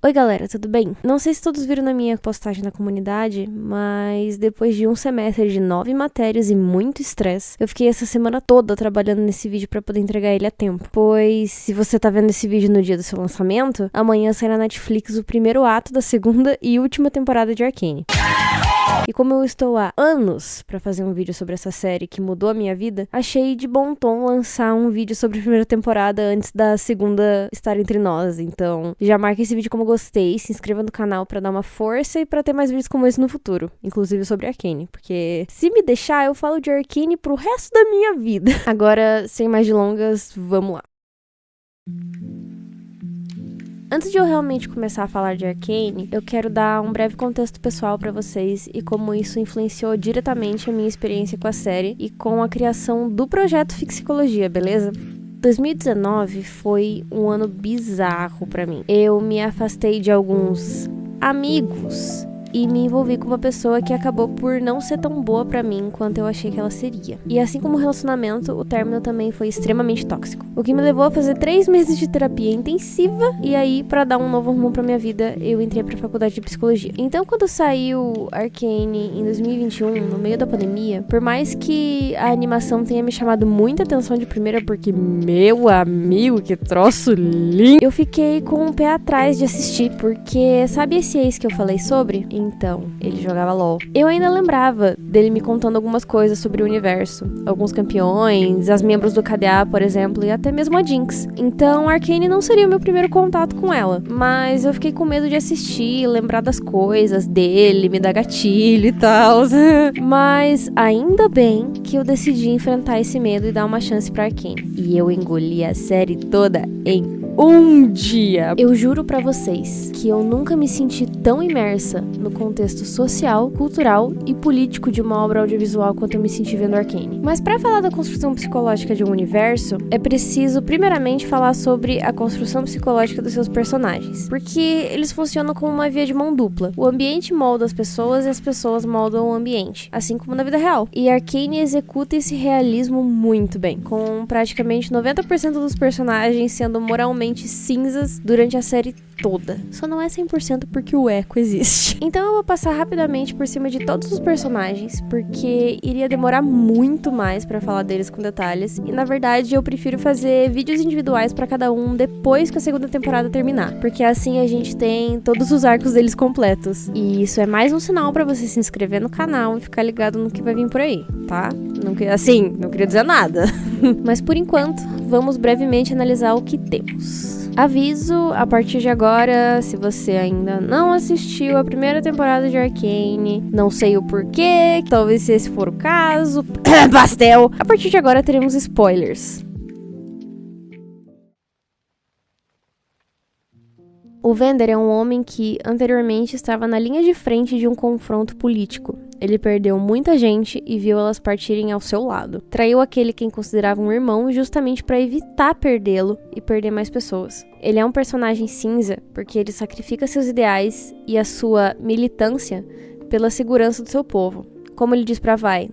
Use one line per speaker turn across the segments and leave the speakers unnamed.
Oi galera, tudo bem? Não sei se todos viram na minha postagem na comunidade, mas depois de um semestre de 9 matérias e muito estresse, eu fiquei essa semana toda trabalhando nesse vídeo pra poder entregar ele a tempo. Pois, se você tá vendo esse vídeo no dia do seu lançamento, amanhã sai na Netflix o primeiro ato da segunda e última temporada de Arcane. E como eu estou há anos pra fazer um vídeo sobre essa série que mudou a minha vida, achei de bom tom lançar um vídeo sobre a primeira temporada antes da segunda estar entre nós. Então, já marca esse vídeo como gostei, se inscreva no canal pra dar uma força e pra ter mais vídeos como esse no futuro, inclusive sobre Arcane, porque se me deixar, eu falo de Arcane pro resto da minha vida. Agora, sem mais delongas, vamos lá. Antes de eu realmente começar a falar de Arcane, eu quero dar um breve contexto pessoal pra vocês e como isso influenciou diretamente a minha experiência com a série e com a criação do projeto Fixicologia, beleza? 2019 foi um ano bizarro pra mim. Eu me afastei de alguns amigos e me envolvi com uma pessoa que acabou por não ser tão boa pra mim quanto eu achei que ela seria. E assim como o relacionamento, o término também foi extremamente tóxico. O que me levou a fazer 3 meses de terapia intensiva, e aí, pra dar um novo rumo pra minha vida, eu entrei pra faculdade de psicologia. Então, quando saiu Arcane em 2021, no meio da pandemia, por mais que a animação tenha me chamado muita atenção de primeira, porque, meu amigo, que troço lindo, eu fiquei com um pé atrás de assistir, porque sabe esse ex que eu falei sobre? Então, ele jogava LOL. Eu ainda lembrava dele me contando algumas coisas sobre o universo. Alguns campeões, as membros do KDA, por exemplo, e até mesmo a Jinx. Então, Arcane não seria o meu primeiro contato com ela. Mas eu fiquei com medo de assistir, lembrar das coisas dele, me dar gatilho e tal. Mas, ainda bem que eu decidi enfrentar esse medo e dar uma chance pra Arcane. E eu engoli a série toda em um dia. Eu juro pra vocês que eu nunca me senti tão imersa no contexto social, cultural e político de uma obra audiovisual quanto eu me senti vendo Arcane. Mas pra falar da construção psicológica de um universo, é preciso primeiramente falar sobre a construção psicológica dos seus personagens, porque eles funcionam como uma via de mão dupla. O ambiente molda as pessoas e as pessoas moldam o ambiente, assim como na vida real. E Arcane executa esse realismo muito bem, com praticamente 90% dos personagens sendo moralmente cinzas durante a série toda. Só não é 100% porque o eco existe. Então eu vou passar rapidamente por cima de todos os personagens, porque iria demorar muito mais pra falar deles com detalhes, e na verdade eu prefiro fazer vídeos individuais pra cada um depois que a segunda temporada terminar, porque assim a gente tem todos os arcos deles completos. E isso é mais um sinal pra você se inscrever no canal e ficar ligado no que vai vir por aí, tá? Não queria dizer nada. Mas por enquanto, vamos brevemente analisar o que temos. Aviso, a partir de agora, se você ainda não assistiu a primeira temporada de Arcane, não sei o porquê, talvez se esse for o caso, pastel, a partir de agora teremos spoilers. O Vander é um homem que, anteriormente, estava na linha de frente de um confronto político. Ele perdeu muita gente e viu elas partirem ao seu lado. Traiu aquele quem considerava um irmão justamente para evitar perdê-lo e perder mais pessoas. Ele é um personagem cinza porque ele sacrifica seus ideais e a sua militância pela segurança do seu povo. Como ele diz pra Vi,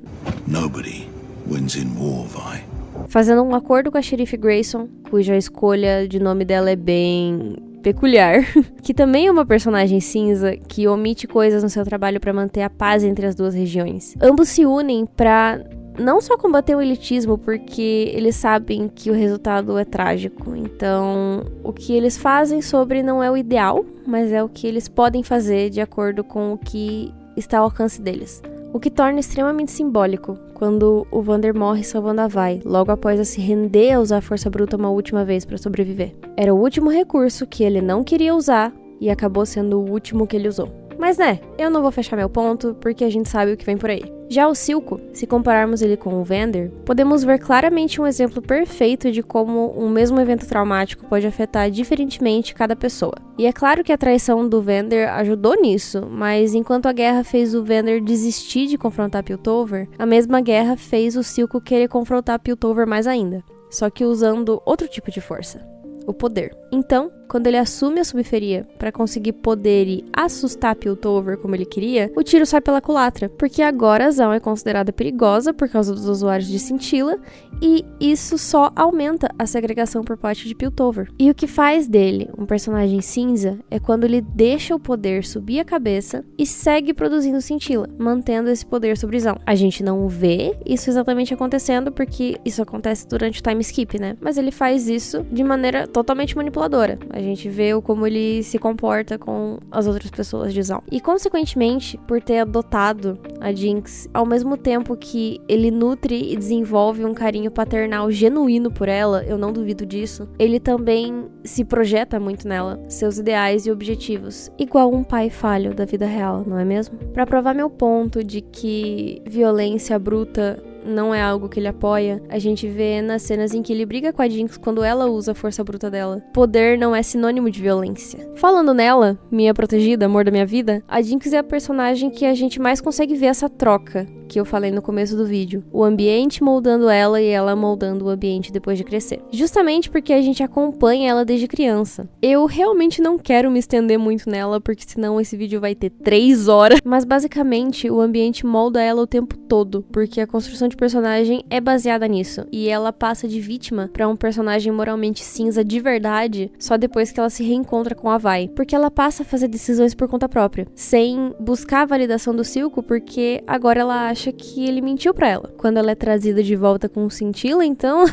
Nobody wins in war, Vi.
Fazendo um acordo com a xerife Grayson, cuja escolha de nome dela é bem peculiar, que também é uma personagem cinza que omite coisas no seu trabalho para manter a paz entre as duas regiões. Ambos se unem para não só combater o elitismo, porque eles sabem que o resultado é trágico. Então, o que eles fazem sobre não é o ideal, mas é o que eles podem fazer de acordo com o que está ao alcance deles. O que torna extremamente simbólico quando o Vander morre salvando a Vi, logo após a se render a usar a força bruta uma última vez para sobreviver. Era o último recurso que ele não queria usar e acabou sendo o último que ele usou. Mas né, eu não vou fechar meu ponto porque a gente sabe o que vem por aí. Já o Silco, se compararmos ele com o Vander, podemos ver claramente um exemplo perfeito de como um mesmo evento traumático pode afetar diferentemente cada pessoa. E é claro que a traição do Vander ajudou nisso, mas enquanto a guerra fez o Vander desistir de confrontar Piltover, a mesma guerra fez o Silco querer confrontar Piltover mais ainda, só que usando outro tipo de força, o poder. Então, quando ele assume a subferia pra conseguir poder e assustar Piltover como ele queria, o tiro sai pela culatra, porque agora a Zaun é considerada perigosa por causa dos usuários de Scintilla, e isso só aumenta a segregação por parte de Piltover. E o que faz dele um personagem cinza é quando ele deixa o poder subir a cabeça e segue produzindo Scintilla, mantendo esse poder sobre Zaun. A gente não vê isso exatamente acontecendo, porque isso acontece durante o time skip, né? Mas ele faz isso de maneira totalmente manipuladora. A gente vê como ele se comporta com as outras pessoas de Zaun. E, consequentemente, por ter adotado a Jinx, ao mesmo tempo que ele nutre e desenvolve um carinho paternal genuíno por ela, eu não duvido disso, ele também se projeta muito nela, seus ideais e objetivos, igual um pai falho da vida real, não é mesmo? Pra provar meu ponto de que violência bruta não é algo que ele apoia, a gente vê nas cenas em que ele briga com a Jinx quando ela usa a força bruta dela. Poder não é sinônimo de violência. Falando nela, minha protegida, amor da minha vida, a Jinx é a personagem que a gente mais consegue ver essa troca que eu falei no começo do vídeo. O ambiente moldando ela e ela moldando o ambiente depois de crescer. Justamente porque a gente acompanha ela desde criança. Eu realmente não quero me estender muito nela, porque senão esse vídeo vai ter 3 horas. Mas basicamente o ambiente molda ela o tempo todo, porque a construção de personagem é baseada nisso. E ela passa de vítima pra um personagem moralmente cinza de verdade só depois que ela se reencontra com a Vi. Porque ela passa a fazer decisões por conta própria, sem buscar a validação do Silco, porque agora ela acha que ele mentiu pra ela. Quando ela é trazida de volta com o Scintilla, então...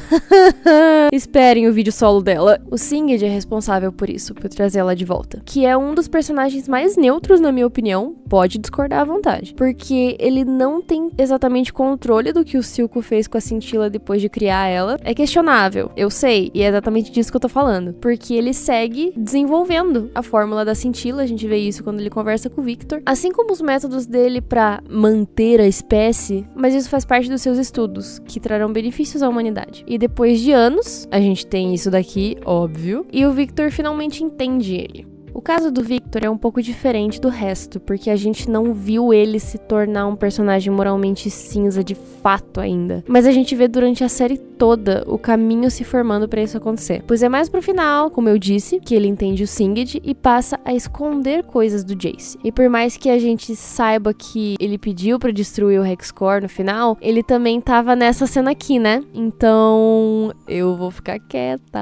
esperem o vídeo solo dela. O Singed é responsável por isso, por trazer ela de volta. Que é um dos personagens mais neutros, na minha opinião. Pode discordar à vontade. Porque ele não tem exatamente controle do que o Silco fez com a Scintilla depois de criar ela. É questionável, eu sei. E é exatamente disso que eu tô falando. Porque ele segue desenvolvendo a fórmula da Scintilla. A gente vê isso quando ele conversa com o Victor. Assim como os métodos dele pra manter a espécie, mas isso faz parte dos seus estudos, que trarão benefícios à humanidade. E depois de anos, a gente tem isso daqui, óbvio, e o Victor finalmente entende ele. O caso do Victor é um pouco diferente do resto, porque a gente não viu ele se tornar um personagem moralmente cinza de fato ainda. Mas a gente vê durante a série toda o caminho se formando pra isso acontecer. Pois é mais pro final, como eu disse, que ele entende o Singed e passa a esconder coisas do Jace. E por mais que a gente saiba que ele pediu pra destruir o Hexcore no final, ele também tava nessa cena aqui, né? Então, eu vou ficar quieta.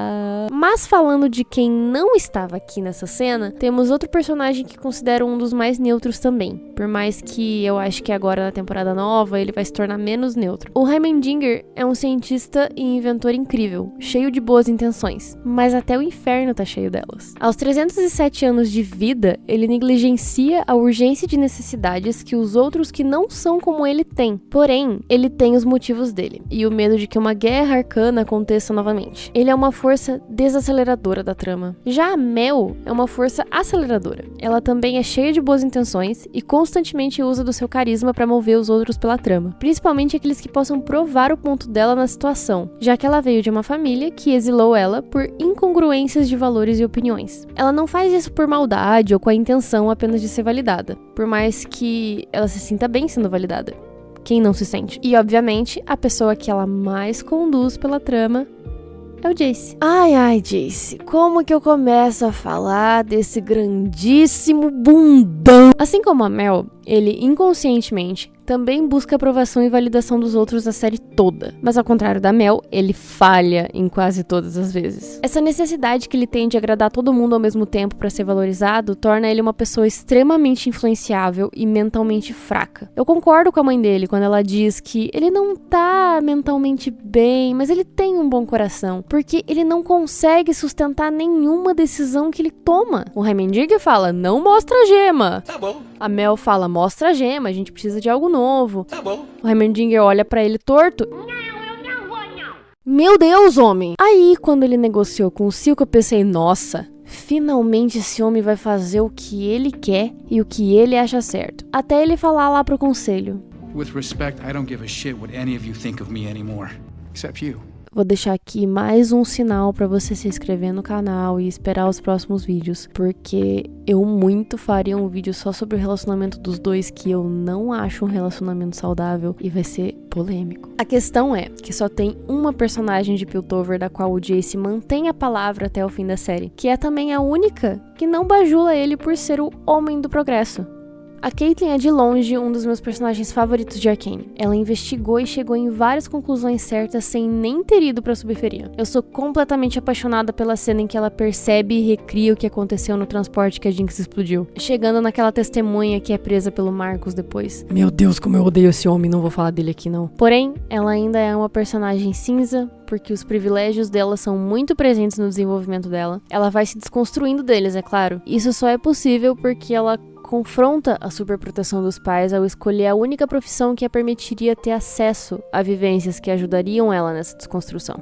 Mas falando de quem não estava aqui nessa cena, temos outro personagem que considero um dos mais neutros também. Por mais que eu acho que agora na temporada nova ele vai se tornar menos neutro. O Heimerdinger é um cientista e inventor incrível, cheio de boas intenções, mas até o inferno tá cheio delas. Aos 307 anos de vida, ele negligencia a urgência de necessidades que os outros que não são como ele têm. Porém, ele tem os motivos dele, e o medo de que uma guerra arcana aconteça novamente. Ele é uma força desaceleradora da trama. Já a Mel é uma força aceleradora. Ela também é cheia de boas intenções e constantemente usa do seu carisma para mover os outros pela trama, principalmente aqueles que possam provar o ponto dela na situação, já que ela veio de uma família que exilou ela por incongruências de valores e opiniões. Ela não faz isso por maldade ou com a intenção apenas de ser validada, por mais que ela se sinta bem sendo validada. Quem não se sente? E, obviamente, a pessoa que ela mais conduz pela trama é o Jace. Ai, Jace, como que eu começo a falar desse grandíssimo bundão? Assim como a Mel, ele inconscientemente também busca aprovação e validação dos outros a série toda. Mas ao contrário da Mel, ele falha em quase todas as vezes. Essa necessidade que ele tem de agradar todo mundo ao mesmo tempo para ser valorizado torna ele uma pessoa extremamente influenciável e mentalmente fraca. Eu concordo com a mãe dele quando ela diz que ele não tá mentalmente bem, mas ele tem um bom coração, porque ele não consegue sustentar nenhuma decisão que ele toma. O Heimerdinger fala, não mostra a gema.
Tá bom.
A Mel fala, mostra a gema, a gente precisa de algo novo.
Tá bom.
O Heimerdinger olha pra ele torto. Não, eu não vou não. Meu Deus, homem! Aí, quando ele negociou com o Silco, eu pensei, nossa, finalmente esse homem vai fazer o que ele quer e o que ele acha certo. Até ele falar lá pro conselho.
With respect, I don't give a shit what any of you think of me anymore. Except you.
vou deixar aqui mais um sinal pra você se inscrever no canal e esperar os próximos vídeos, porque eu muito faria um vídeo só sobre o relacionamento dos dois, que eu não acho um relacionamento saudável e vai ser polêmico. A questão é que só tem uma personagem de Piltover da qual o Jace mantém a palavra até o fim da série, que é também a única que não bajula ele por ser o homem do progresso. A Caitlyn é de longe um dos meus personagens favoritos de Arcane. Ela investigou e chegou em várias conclusões certas sem nem ter ido pra Subferia. Eu sou completamente apaixonada pela cena em que ela percebe e recria o que aconteceu no transporte que a Jinx explodiu, chegando naquela testemunha que é presa pelo Marcus depois. Meu Deus, como eu odeio esse homem, não vou falar dele aqui não. Porém, ela ainda é uma personagem cinza, porque os privilégios dela são muito presentes no desenvolvimento dela. Ela vai se desconstruindo deles, é claro. Isso só é possível porque ela confronta a superproteção dos pais ao escolher a única profissão que a permitiria ter acesso a vivências que ajudariam ela nessa desconstrução.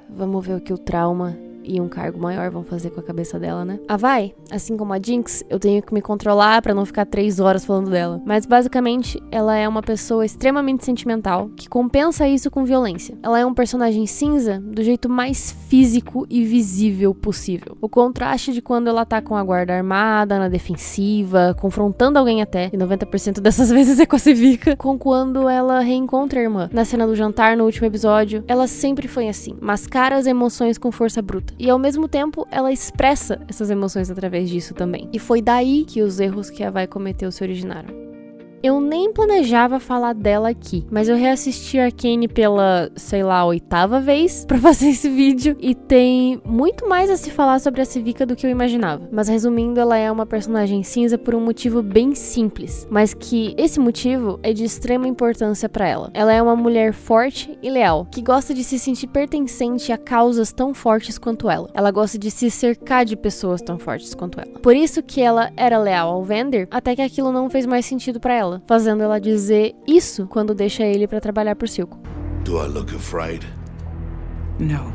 Vamos ver o que o trauma e um cargo maior vão fazer com a cabeça dela, né? A Vi, assim como a Jinx, eu tenho que me controlar pra não ficar 3 horas falando dela. Mas basicamente, ela é uma pessoa extremamente sentimental, que compensa isso com violência. Ela é um personagem cinza do jeito mais físico e visível possível. O contraste de quando ela tá com a guarda armada, na defensiva, confrontando alguém até, e 90% dessas vezes é com a Civica, com quando ela reencontra a irmã. Na cena do jantar, no último episódio, ela sempre foi assim, mascara as emoções com força bruta. E ao mesmo tempo, ela expressa essas emoções através disso também. E foi daí que os erros que a Vi cometeu se originaram. Eu nem planejava falar dela aqui, mas eu reassisti Arcane pela, sei lá, 8ª vez pra fazer esse vídeo, e tem muito mais a se falar sobre a Civica do que eu imaginava. Mas resumindo, ela é uma personagem cinza por um motivo bem simples, mas que esse motivo é de extrema importância pra ela. Ela é uma mulher forte e leal, que gosta de se sentir pertencente a causas tão fortes quanto ela. Ela gosta de se cercar de pessoas tão fortes quanto ela. Por isso que ela era leal ao Vander, até que aquilo não fez mais sentido pra ela, fazendo ela dizer isso quando deixa ele pra trabalhar por Silco.
Do I look afraid?
No.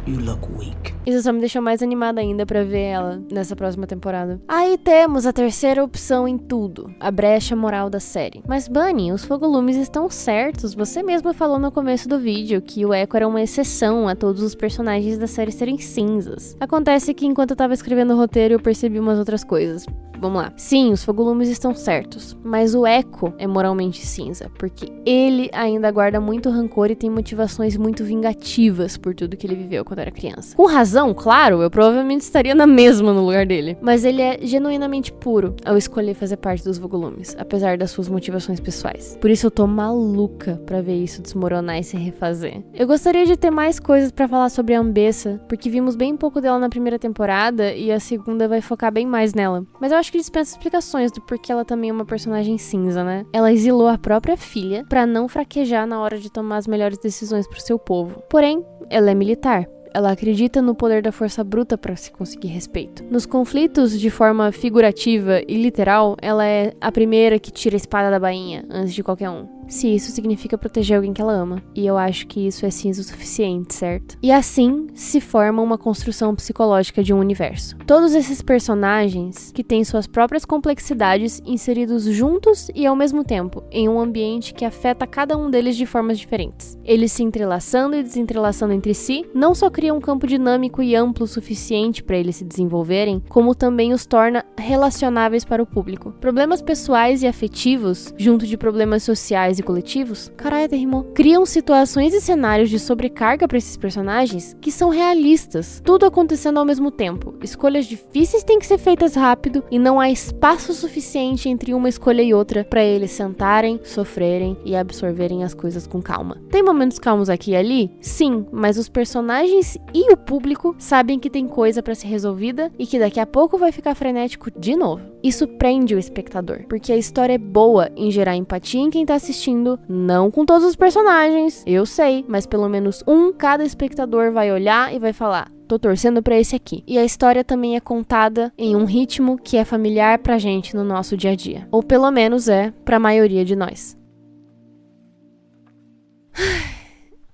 You look weak.
Isso só me deixou mais animada ainda pra ver ela nessa próxima temporada. Aí temos a terceira opção em tudo, a brecha moral da série. Mas Bunny, os fogolumes estão certos. Você mesma falou no começo do vídeo que o Echo era uma exceção a todos os personagens da série serem cinzas. Acontece que enquanto eu tava escrevendo o roteiro eu percebi umas outras coisas. Vamos lá. Sim, os fogolumes estão certos, mas o Echo é moralmente cinza, porque ele ainda guarda muito rancor e tem motivações muito vingativas por tudo que ele viveu quando era criança. Com razão, claro, eu provavelmente estaria na mesma no lugar dele, mas ele é genuinamente puro ao escolher fazer parte dos fogolumes, apesar das suas motivações pessoais. Por isso eu tô maluca pra ver isso desmoronar e se refazer. Eu gostaria de ter mais coisas pra falar sobre a Ambessa, porque vimos bem pouco dela na primeira temporada e a segunda vai focar bem mais nela. Mas eu acho que dispensa explicações do porquê ela também é uma personagem cinza, né? Ela exilou a própria filha pra não fraquejar na hora de tomar as melhores decisões pro seu povo. Porém, ela é militar. Ela acredita no poder da força bruta para se conseguir respeito. Nos conflitos, de forma figurativa e literal, ela é a primeira que tira a espada da bainha antes de qualquer um. Se isso significa proteger alguém que ela ama. E eu acho que isso é cinza o suficiente, certo? E assim se forma uma construção psicológica de um universo. Todos esses personagens que têm suas próprias complexidades inseridos juntos e ao mesmo tempo em um ambiente que afeta cada um deles de formas diferentes. Eles se entrelaçando e desentrelaçando entre si, não só criam um campo dinâmico e amplo o suficiente para eles se desenvolverem, como também os torna relacionáveis para o público. Problemas pessoais e afetivos, junto de problemas sociais e coletivos, caralho, até rimou, criam situações e cenários de sobrecarga para esses personagens que são realistas, tudo acontecendo ao mesmo tempo. Escolhas difíceis têm que ser feitas rápido e não há espaço suficiente entre uma escolha e outra para eles sentarem, sofrerem e absorverem as coisas com calma. Tem momentos calmos aqui e ali? Sim, mas os personagens e o público sabem que tem coisa para ser resolvida e que daqui a pouco vai ficar frenético de novo. Isso prende o espectador, porque a história é boa em gerar empatia em quem tá assistindo, não com todos os personagens, eu sei, mas pelo menos cada espectador vai olhar e vai falar: tô torcendo pra esse aqui. E a história também é contada em um ritmo que é familiar pra gente no nosso dia a dia. Ou pelo menos é pra maioria de nós.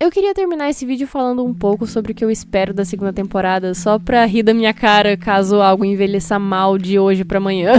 Eu queria terminar esse vídeo falando um pouco sobre o que eu espero da segunda temporada, só pra rir da minha cara caso algo envelheça mal de hoje pra amanhã.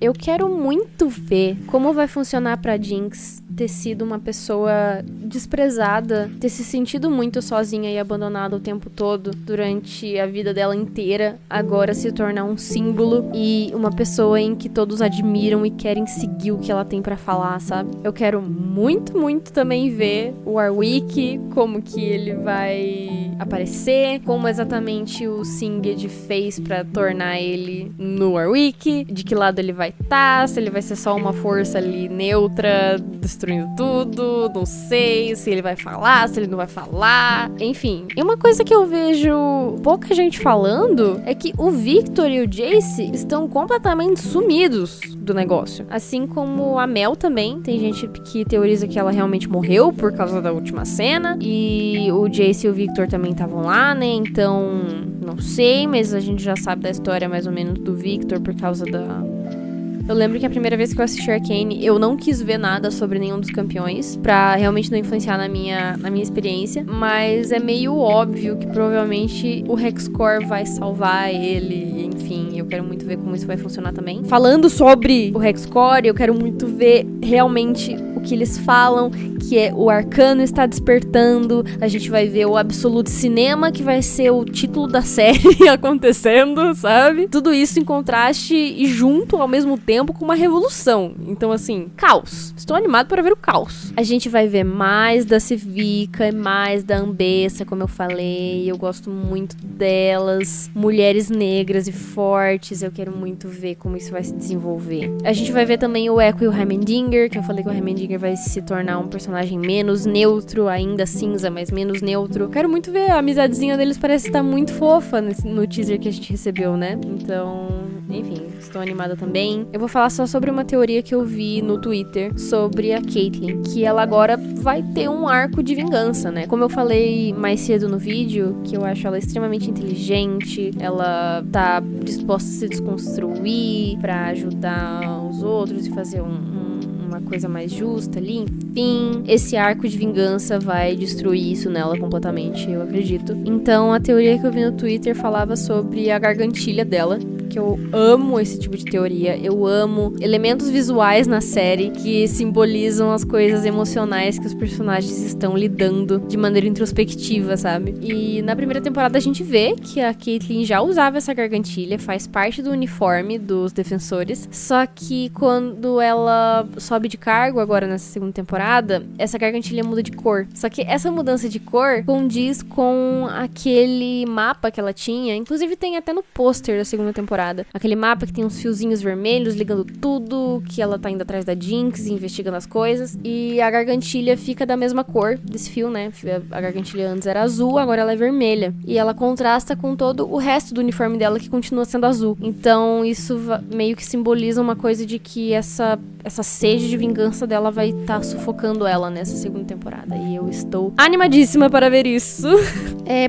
Eu quero muito ver como vai funcionar pra Jinx ter sido uma pessoa desprezada, ter se sentido muito sozinha e abandonada o tempo todo durante a vida dela inteira, agora se tornar um símbolo e uma pessoa em que todos admiram e querem seguir o que ela tem pra falar, sabe? Eu quero muito, muito também ver o Warwick, como que ele vai aparecer, como exatamente o Singed fez pra tornar ele no Warwick, de que lado ele vai estar, se ele vai ser só uma força ali neutra, destruindo tudo, não sei, se ele vai falar, se ele não vai falar, enfim. E uma coisa que eu vejo pouca gente falando é que o Victor e o Jace estão completamente sumidos do negócio. Assim como a Mel também, tem gente que teoriza que ela realmente morreu por causa da última cena, e o Jace e o Victor também estavam lá, né, então não sei, mas a gente já sabe da história mais ou menos do Victor por causa da... Eu lembro que a primeira vez que eu assisti Arcane, eu não quis ver nada sobre nenhum dos campeões, pra realmente não influenciar na minha experiência, mas é meio óbvio que provavelmente o Hexcore vai salvar ele, enfim, eu quero muito ver como isso vai funcionar também. Falando sobre o Hexcore, eu quero muito ver realmente o que eles falam, que é o Arcano está despertando, a gente vai ver o Absolute Cinema, que vai ser o título da série acontecendo, sabe? Tudo isso em contraste e junto ao mesmo tempo com uma revolução. Então, assim, caos. Estou animado para ver o caos. A gente vai ver mais da Civica e mais da Ambessa, como eu falei. Eu gosto muito delas. Mulheres negras e fortes. Eu quero muito ver como isso vai se desenvolver. A gente vai ver também o Echo e o Heimendinger, que eu falei que o Heimendinger vai se tornar um personagem menos neutro, ainda cinza, mas menos neutro. Quero muito ver, a amizadezinha deles parece estar muito fofa no teaser que a gente recebeu, né? Então, enfim, estou animada também. Eu vou falar só sobre uma teoria que eu vi no Twitter sobre a Caitlyn, que ela agora vai ter um arco de vingança, né? Como eu falei mais cedo no vídeo, que eu acho ela extremamente inteligente, ela tá disposta a se desconstruir pra ajudar os outros e fazer uma coisa mais justa ali, enfim. Esse arco de vingança vai destruir isso nela completamente, eu acredito. Então, a teoria que eu vi no Twitter falava sobre a gargantilha dela, que eu amo esse tipo de teoria. Eu amo elementos visuais na série que simbolizam as coisas emocionais que os personagens estão lidando de maneira introspectiva, sabe? E na primeira temporada a gente vê que a Caitlyn já usava essa gargantilha, faz parte do uniforme dos defensores, só que quando ela sobe de cargo agora nessa segunda temporada, essa gargantilha muda de cor. Só que essa mudança de cor condiz com aquele mapa que ela tinha, inclusive tem até no pôster da segunda temporada, aquele mapa que tem uns fiozinhos vermelhos ligando tudo, que ela tá indo atrás da Jinx e investigando as coisas, e a gargantilha fica da mesma cor desse fio, né? A gargantilha antes era azul, agora ela é vermelha, e ela contrasta com todo o resto do uniforme dela que continua sendo azul. Então isso meio que simboliza uma coisa de que essa sede de vingança dela vai estar sufocando ela nessa segunda temporada, e eu estou animadíssima para ver isso.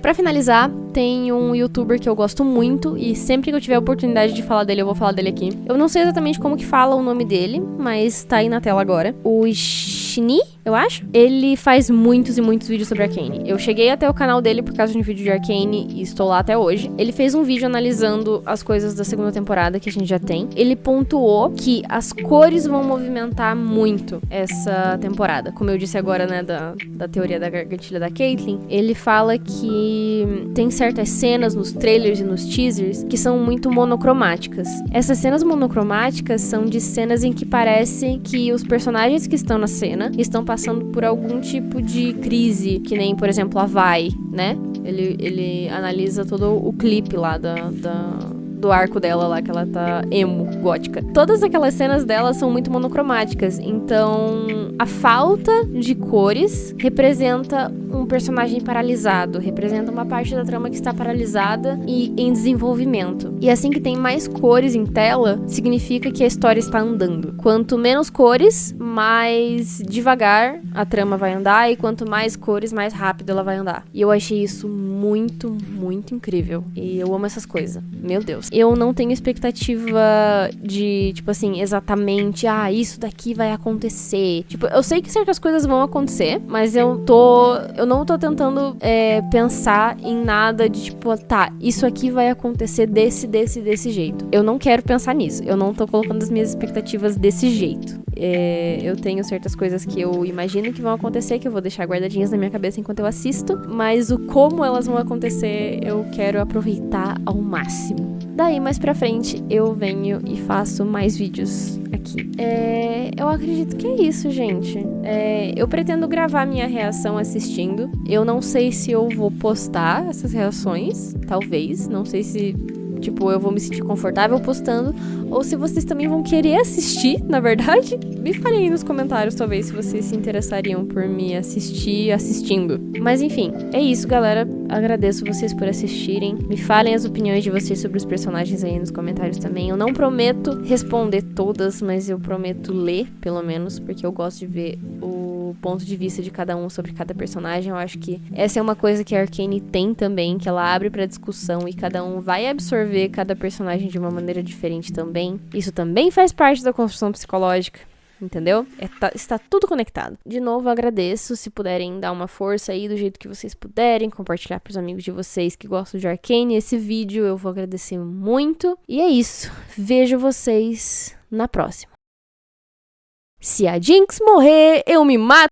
Pra finalizar, tem um youtuber que eu gosto muito, e sempre que eu tiver a oportunidade de falar dele, eu vou falar dele aqui. Eu não sei exatamente como que fala o nome dele, mas tá aí na tela agora. O Shini, eu acho. Ele faz muitos e muitos vídeos sobre Arcane. Eu cheguei até o canal dele por causa de um vídeo de Arcane e estou lá até hoje. Ele fez um vídeo analisando as coisas da segunda temporada que a gente já tem. Ele pontuou que as cores vão movimentar muito essa temporada. Como eu disse agora, né, da teoria da gargantilha da Caitlyn, ele fala que tem certas cenas nos trailers e nos teasers que são muito monocromáticas. Essas cenas monocromáticas são de cenas em que parece que os personagens que estão na cena estão passando por algum tipo de crise, que nem, por exemplo, a Vi, né? Ele analisa todo o clipe lá do arco dela lá, que ela tá emo, gótica. Todas aquelas cenas dela são muito monocromáticas, então a falta de cores representa um personagem paralisado, representa uma parte da trama que está paralisada e em desenvolvimento. E assim que tem mais cores em tela, significa que a história está andando. Quanto menos cores, mais devagar a trama vai andar, e quanto mais cores, mais rápido ela vai andar. E eu achei isso muito, muito incrível. E eu amo essas coisas. Meu Deus. Eu não tenho expectativa de, tipo assim, exatamente, isso daqui vai acontecer. Tipo, eu sei que certas coisas vão acontecer, mas eu não tô tentando pensar em nada de, tipo, tá, isso aqui vai acontecer desse jeito. Eu não quero pensar nisso. Eu não tô colocando as minhas expectativas desse jeito. Eu tenho certas coisas que eu imagino que vão acontecer, que eu vou deixar guardadinhas na minha cabeça enquanto eu assisto, mas o como elas vão acontecer, eu quero aproveitar ao máximo. Daí, mais pra frente, eu venho e faço mais vídeos aqui. Eu acredito que é isso, gente. Eu pretendo gravar minha reação assistindo. Eu não sei se eu vou postar essas reações, talvez. Não sei se, eu vou me sentir confortável postando, ou se vocês também vão querer assistir, na verdade. Me falem aí nos comentários, talvez, se vocês se interessariam por me assistir assistindo. Mas enfim, é isso, galera. Agradeço vocês por assistirem. Me falem as opiniões de vocês sobre os personagens aí nos comentários também. Eu não prometo responder todas, mas eu prometo ler, pelo menos, porque eu gosto de ver o ponto de vista de cada um sobre cada personagem. Eu acho que essa é uma coisa que a Arcane tem também, que ela abre pra discussão e cada um vai absorver cada personagem de uma maneira diferente também. Isso também faz parte da construção psicológica. Entendeu? Está tudo conectado. De novo, eu agradeço. Se puderem dar uma força aí do jeito que vocês puderem, compartilhar pros amigos de vocês que gostam de Arcane esse vídeo, eu vou agradecer muito. E é isso. Vejo vocês na próxima. Se a Jinx morrer, eu me mato.